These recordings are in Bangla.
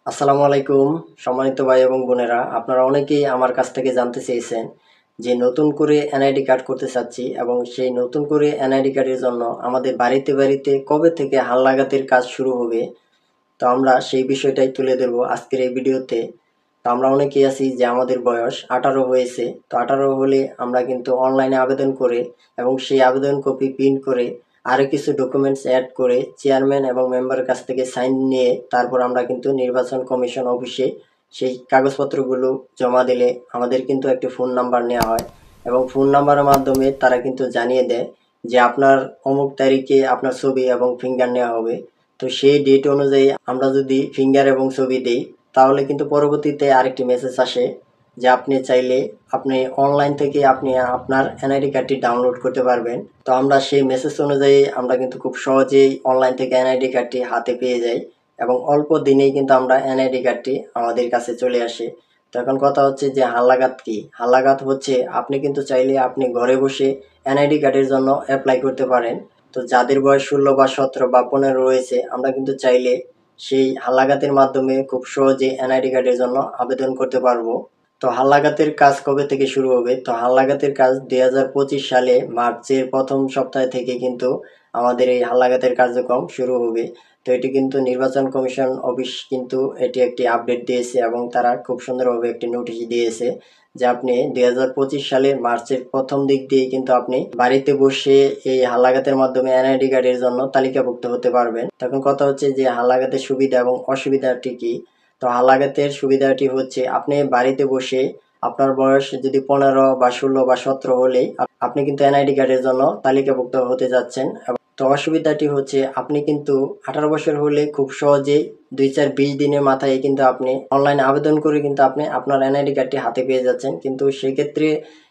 আসসালামু আলাইকুম সম্মানিত ভাই এবং বোনেরা, আপনারা অনেকেই আমার কাছ থেকে জানতে চেয়েছেন যে নতুন করে এনআইডি কার্ড করতে চাচ্ছি এবং সেই নতুন করে এনআইডি কার্ডের জন্য আমাদের বাড়িতে বাড়িতে কবে থেকে হালনাগাদের কাজ শুরু হবে। তো আমরা সেই বিষয়টাই তুলে ধরবো আজকের এই ভিডিওতে। তো আমরা অনেকেই আছি যে আমাদের বয়স 18 হয়েছে, তো 18 হলে আমরা কিন্তু অনলাইনে আবেদন করে এবং সেই আবেদন কপি প্রিন্ট করে আরও কিছু ডকুমেন্টস অ্যাড করে চেয়ারম্যান এবং মেম্বারের কাছ থেকে সাইন নিয়ে তারপর আমরা কিন্তু নির্বাচন কমিশন অফিসে সেই কাগজপত্রগুলো জমা দিলে আমাদের কিন্তু একটি ফোন নাম্বার নেওয়া হয় এবং ফোন নাম্বারের মাধ্যমে তারা কিন্তু জানিয়ে দেয় যে আপনার অমুক তারিখে আপনার ছবি এবং ফিঙ্গার নেওয়া হবে। তো সেই ডেট অনুযায়ী আমরা যদি ফিঙ্গার এবং ছবি দিই তাহলে কিন্তু পরবর্তীতে আরেকটি মেসেজ আসে যে আপনি চাইলে আপনি অনলাইন থেকে আপনি আপনার এনআইডি কার্ডটি ডাউনলোড করতে পারবেন। তো আমরা সেই মেসেজ অনুযায়ী আমরা কিন্তু খুব সহজেই অনলাইন থেকে এনআইডি কার্ডটি হাতে পেয়ে যাই এবং অল্প দিনেই কিন্তু আমরা এনআইডি কার্ডটি আমাদের কাছে চলে আসে। তো এখন কথা হচ্ছে যে হালনাগাদ কি? হালনাগাদ হচ্ছে আপনি কিন্তু চাইলে আপনি ঘরে বসে এনআইডি কার্ডের জন্য অ্যাপ্লাই করতে পারেন। তো যাদের বয়স 16 বা 17 বা 15 রয়েছে আমরা কিন্তু চাইলে সেই হালনাগাদের মাধ্যমে খুব সহজে এনআইডি কার্ডের জন্য আবেদন করতে পারবো। তো হালনাগাদের কাজ কবে থেকে শুরু হবে? তো হালনাগাদের কাজ 2025 সালে মার্চের প্রথম সপ্তাহ থেকে কিন্তু আমাদের এই হালনাগাদের কার্যক্রম শুরু হবে। তো এটি কিন্তু নির্বাচন কমিশন অফিস কিন্তু এটি একটি আপডেট দিয়েছে এবং তারা খুব সুন্দরভাবে একটি নোটিশ দিয়েছে যে আপনি 2025 সালের মার্চের প্রথম দিক দিয়ে কিন্তু আপনি বাড়িতে বসে এই হালনাগাদের মাধ্যমে এনআইডি কার্ডের জন্য তালিকাভুক্ত হতে পারবেন। তখন কথা হচ্ছে যে হালনাগাদের সুবিধা এবং অসুবিধাটি কি? তো হালনাগাদের সুবিধাটি হচ্ছে আপনি বাড়িতে বসে আপনার বয়স যদি 15 বা 16 বা 17 হলেই আপনি কিন্তু এনআইডি কার্ডের জন্য তালিকাভুক্ত হতে যাচ্ছেন। তো অসুবিধাটি হচ্ছে আপনি কিন্তু 18 বছর হলে খুব সহজেই 2-4-20 দিনের মাথায় কিন্তু আপনি অনলাইনে আবেদন করে কিন্তু আপনি আপনার এনআইডি কার্ডটি হাতে পেয়ে যাচ্ছেন। কিন্তু সেক্ষেত্রে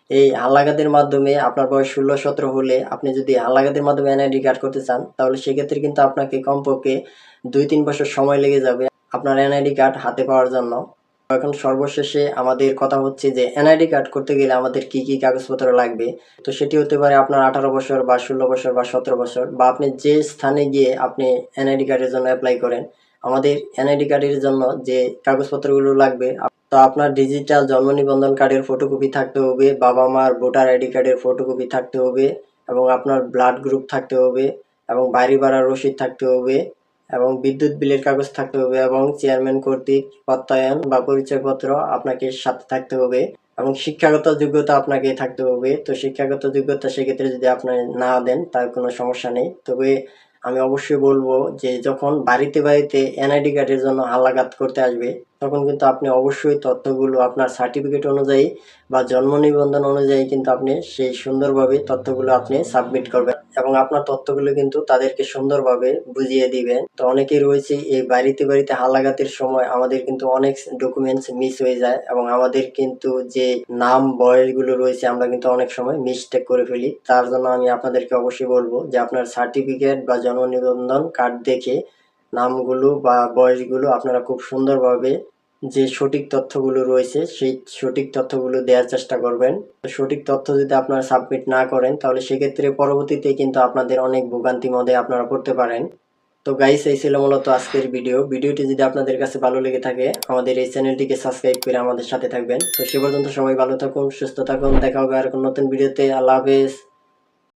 এই হালনাগাদের মাধ্যমে আপনার বয়স 16-17 হলে আপনি যদি হালনাগাদের মাধ্যমে এনআইডি কার্ড করতে চান তাহলে সেক্ষেত্রে কিন্তু আপনাকে কমপক্ষে 2-3 বছর সময় লেগে যাবে আপনার এনআইডি কার্ড হাতে পাওয়ার জন্য। এখন সর্বশেষে আমাদের কথা হচ্ছে যে এনআইডি কার্ড করতে গেলে আমাদের কি কি কাগজপত্র লাগবে। তো সেটি হতে পারে আপনার 18 বছর বা 16 বছর বা 17 বছর বা আপনি যে স্থানে গিয়ে আপনি এনআইডি কার্ডের জন্য অ্যাপ্লাই করেন। আমাদের এনআইডি কার্ডের জন্য যে কাগজপত্রগুলো লাগবে, তো আপনার ডিজিটাল জন্ম নিবন্ধন কার্ডের ফটোকপি থাকতে হবে, বাবা মার ভোটার আইডি কার্ডের ফটোকপি থাকতে হবে এবং আপনার ব্লাড গ্রুপ থাকতে হবে এবং বাড়ি ভাড়ার রসিদ থাকতে হবে এবং বিদ্যুৎ বিলের কাগজ থাকতে হবে এবং চেয়ারম্যান কর্তৃক প্রত্যয়ন বা পরিচয়পত্র আপনাকে সাথে থাকতে হবে এবং শিক্ষাগত যোগ্যতা আপনাকে থাকতে হবে। তো শিক্ষাগত যোগ্যতা সেক্ষেত্রে যদি আপনি না দেন তার কোনো সমস্যা নেই। তবে আমি অবশ্যই বলবো যে যখন বাড়িতে বাড়িতে এনআইডি কার্ডের জন্য হালনাগাদ করতে আসবে তখন কিন্তু আপনি অবশ্যই তথ্যগুলো আপনার সার্টিফিকেট অনুযায়ী বা জন্ম নিবন্ধন অনুযায়ী কিন্তু আপনি সেই সুন্দরভাবে তথ্যগুলো আপনি সাবমিট করবেন এবং আপনার তথ্যগুলো কিন্তু তাদেরকে সুন্দরভাবে বুঝিয়ে দিবেন। তো অনেকেই রয়েছে এই বাড়িতে বাড়িতে হালনাগাদের সময় আমাদের কিন্তু অনেক ডকুমেন্টস মিস হয়ে যায় এবং আমাদের কিন্তু যে নাম বয়সগুলো রয়েছে আমরা কিন্তু অনেক সময় মিস্টেক করে ফেলি। তার জন্য আমি আপনাদেরকে অবশ্যই বলবো যে আপনার সার্টিফিকেট বা জন্ম নিবন্ধন কার্ড দেখে নামগুলো বা বয়সগুলো আপনারা খুব সুন্দরভাবে যে সঠিক তথ্যগুলো রয়েছে সেই সঠিক তথ্যগুলো দেওয়ার চেষ্টা করবেন। সঠিক তথ্য যদি আপনারা সাবমিট না করেন তাহলে সেক্ষেত্রে পরবর্তীতে কিন্তু আপনাদের অনেক ভোগান্তির মধ্যে আপনারা পড়তে পারেন। তো গাইস, এই ছিল মূলত আজকের ভিডিওটি যদি আপনাদের কাছে ভালো লেগে থাকে আমাদের এই চ্যানেলটিকে সাবস্ক্রাইব করে আমাদের সাথে থাকবেন। তো সে পর্যন্ত সবাই ভালো থাকুন, সুস্থ থাকুন, দেখা হবে আর নতুন ভিডিওতে। আল্লাহ হাফেজ।